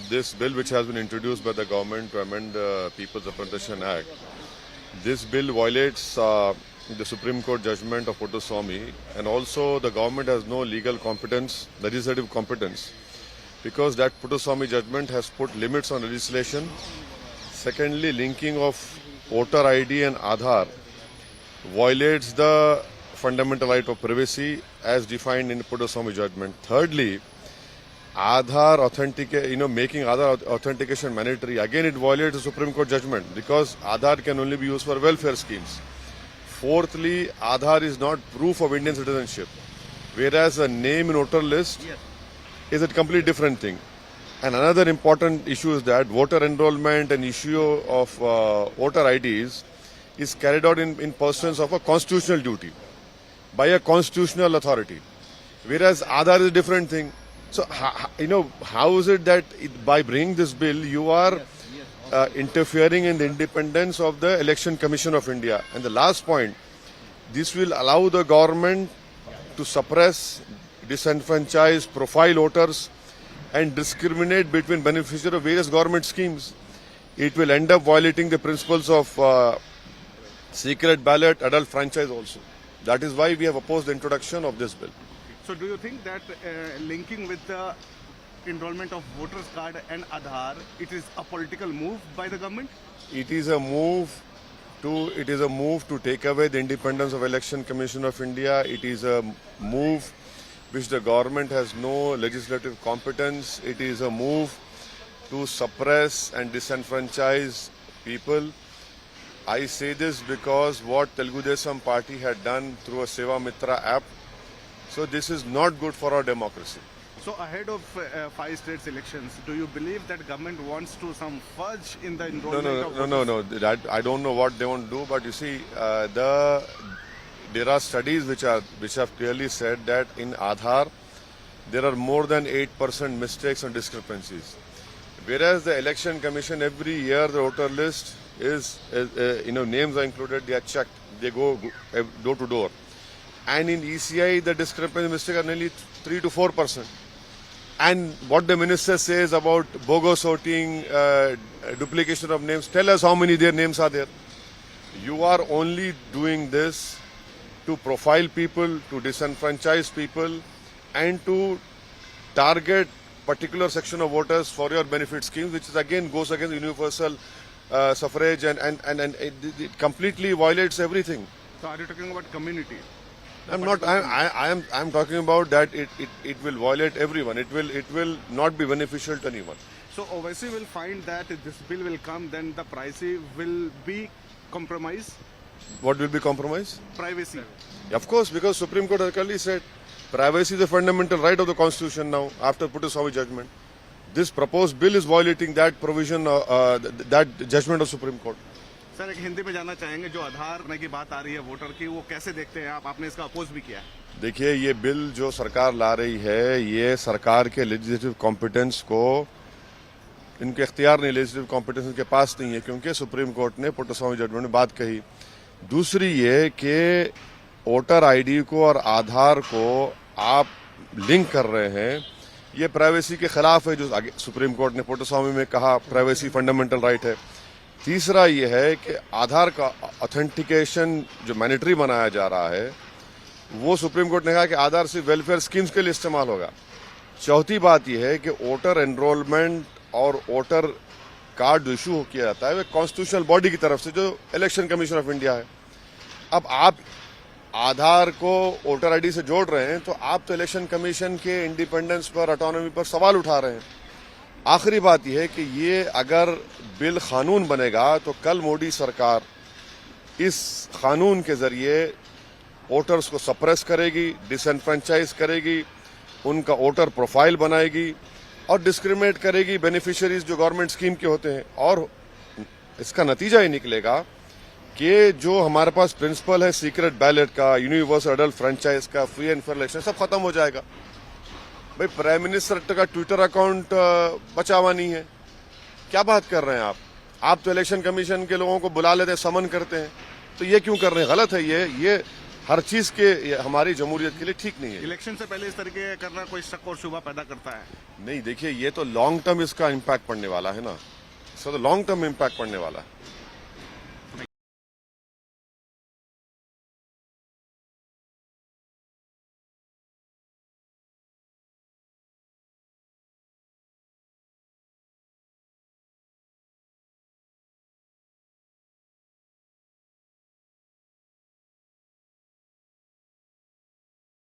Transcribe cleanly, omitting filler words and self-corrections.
this bill which has been introduced by the government to amend the People's Apprenticeship Act, this bill violates the Supreme Court judgment of Puttaswamy, and also the government has no legal competence, legislative competence, because that Puttaswamy judgment has put limits on legislation. Secondly, linking of voter ID and Aadhaar violates the fundamental right of privacy as defined in the Puttaswamy judgment. Thirdly, making Aadhaar authentication mandatory, again it violates the Supreme Court judgment because Aadhaar can only be used for welfare schemes. Fourthly, Aadhaar is not proof of Indian citizenship, whereas a name in voter list is a completely different thing. And another important issue is that voter enrollment and issue of voter IDs is carried out in pursuance of a constitutional duty by a constitutional authority, whereas Aadhaar is a different thing. So, how is it that by bringing this bill, you are interfering in the independence of the Election Commission of India? And the last point, this will allow the government to suppress, disenfranchise, profile voters, and discriminate between beneficiaries of various government schemes. It will end up violating the principles of secret ballot, adult franchise also. That is why we have opposed the introduction of this bill. So do you think that linking with the enrollment of voters card and Aadhaar, it is a political move by the government? It is a move to take away the independence of Election Commission of India. It is a move which the government has no legislative competence. It is a move to suppress and disenfranchise people. I say this because what Telugu Desam Party had done through a Seva Mitra app. So this is not good for our democracy. So ahead of 5 states elections, do you believe that government wants to some fudge in the enrollment of voters? No. That I don't know what they want to do, but you see, there are studies which have clearly said that in Aadhaar there are more than 8% mistakes and discrepancies, whereas the Election Commission every year the voter list is names are included, they are checked, they go door to door. And in ECI, the discrepancy mistakes are nearly 3 to 4%. And what the minister says about bogus voting, duplication of names, tell us how many their names are there. You are only doing this to profile people, to disenfranchise people, and to target particular section of voters for your benefit schemes, which is again goes against universal suffrage and it completely violates everything. So are you talking about community? I'm not. I'm talking about that. It will violate everyone. It will not be beneficial to anyone. So Owaisi will find that if this bill will come, then the privacy will be compromised. What will be compromised? Privacy. Of course, because Supreme Court has clearly said privacy is a fundamental right of the Constitution now after Puttaswamy judgment. This proposed bill is violating that provision, that judgment of Supreme Court. Sir एक हिंदी में जानना चाहेंगे जो आधार की बात आ रही है voter की, वो कैसे देखते हैं आप? आपने इसका अपोज भी किया है। देखिए, ये बिल जो सरकार ला रही है, ये सरकार के लेजिस्लेटिव कॉम्पिटेंस को, इनके इख्तियार नहीं, लेजिस्लेटिव कॉम्पिटेंस इनके पास नहीं है, क्योंकि सुप्रीम कोर्ट ने पुट्टास्वामी जजमेंट में बात कही। दूसरी ये कि वोटर आईडी को और आधार को आप लिंक कर रहे हैं, ये प्राइवेसी के खिलाफ है, जो सुप्रीम कोर्ट ने पुट्टास्वामी में कहा प्राइवेसी फंडामेंटल राइट है। तीसरा ये है कि आधार का ऑथेंटिकेशन जो मैंडेटरी बनाया जा रहा है, वो सुप्रीम कोर्ट ने कहा कि आधार सिर्फ वेलफेयर स्कीम्स के लिए इस्तेमाल होगा। चौथी बात यह है कि वोटर एनरोलमेंट और वोटर कार्ड जो इशू किया जाता है, वो कॉन्स्टिट्यूशनल बॉडी की तरफ से, जो इलेक्शन कमीशन ऑफ इंडिया है। अब आप आधार को वोटर आईडी से जोड़ रहे हैं, तो आप तो इलेक्शन कमीशन के इंडिपेंडेंस पर, ऑटोनॉमी पर सवाल उठा रहे हैं। आखिरी बात यह है कि ये अगर बिल कानून बनेगा तो कल मोदी सरकार इस कानून के जरिए वोटर्स को सप्रेस करेगी, डिसएनफ्रेंचाइज करेगी, उनका वोटर प्रोफाइल बनाएगी और डिस्क्रिमिनेट करेगी बेनिफिशियरीज जो गवर्नमेंट स्कीम के होते हैं। और इसका नतीजा ये निकलेगा कि जो हमारे पास प्रिंसिपल है सीक्रेट बैलेट का, यूनिवर्सल अडल्ट फ्रेंचाइज का, फ्री एंड फेयर इलेक्शन, सब खत्म हो जाएगा। भाई, प्राइम मिनिस्टर का ट्विटर अकाउंट बचा हुआ नहीं है, क्या बात कर रहे हैं आप? आप तो इलेक्शन कमीशन के लोगों को बुला लेते हैं, समन करते हैं, तो ये क्यों कर रहे हैं? गलत है ये हर चीज के ये हमारी जमहूरियत के लिए ठीक नहीं है। इलेक्शन से पहले इस तरीके करना कोई शक और शुबा पैदा करता है। नहीं, देखिए ये तो लॉन्ग टर्म इसका इम्पैक्ट पड़ने वाला है ना, इसका तो लॉन्ग टर्म इम्पैक्ट पड़ने वाला है।